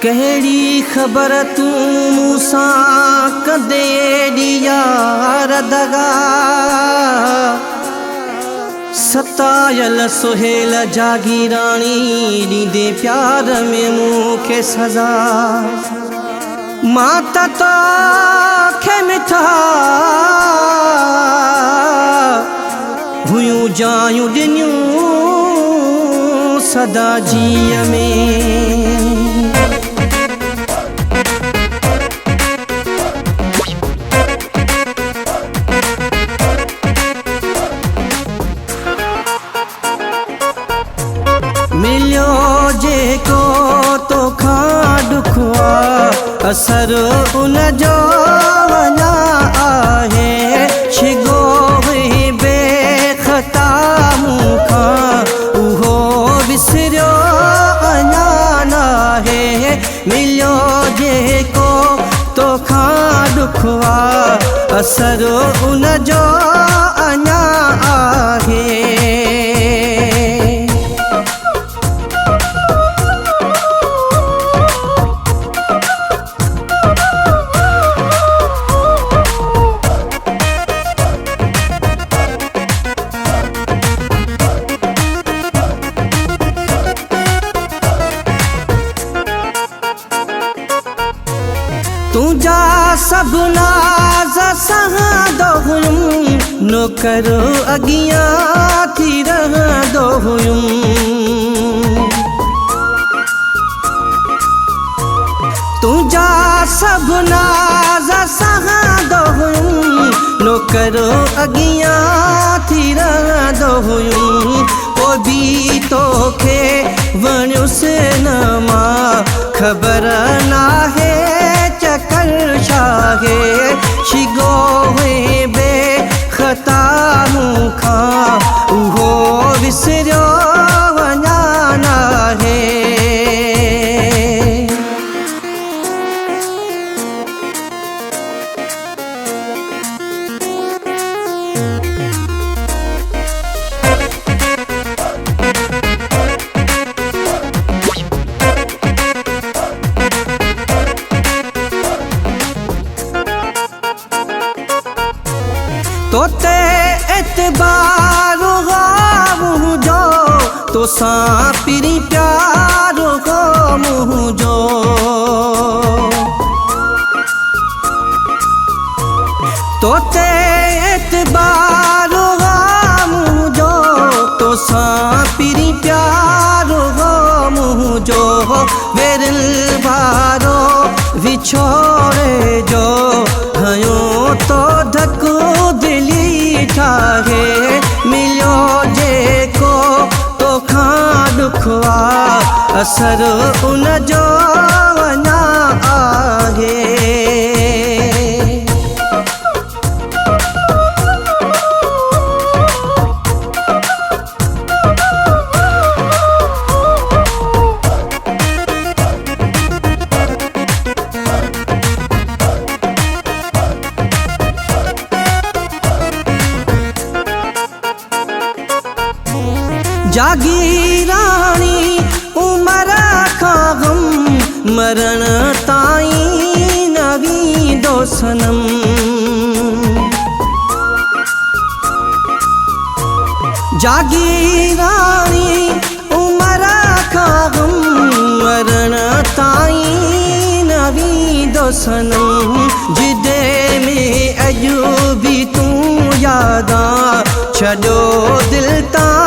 कहिड़ी ख़बर तूं मूंसां कंदे यार दगा सतायल सुहेल जागीरानी ॾींदे प्यार में मूंखे सज़ा मां त तोखे मिठा हुयूं जायूं ॾिनियूं सदा जीअ में मिलियो जेको तोखां ॾुख आ असर उन जो वञा आहे छिगो हुई बेख़ता मूंखां उहो विसरियो अञा नाहे मिलियो जेको तोखां ॾुख आ असर उन जो अञा आहे तुझा सब नाज़ सहंदो हुयुमि नौकर अॻियां थी रहंदो हुयुमि तुझा सब नाज़ सहंदो हुयुमि नौकर अॻियां थी रहंदो हुयुमि पोइ बि तोखे वणियुसि न मां ख़बर नाहे चकर छाहे छिगो हुई बेख़ता मूंखां उहो विसरियो वञा नाहे तोते एतबार मुंहिंजो तोसां पिरी प्यार मुंहिंजो तोते एतबार मुंहिंजो तोसां पिरी प्यार मुंहिंजो वेरिल वारो विछोड़े जो हयो तो धक दिली ठाहे मिलियो जेको तोखां ॾुख आ असर उन जो वञा आहे जागीरानी उमर खां गम मरण ताईं न वींदो सनम जागीरानी उमर खां गम मरण ताईं न वींदो सनम जिदे में अॼु बि तूं यादां छॾियो दिलि तां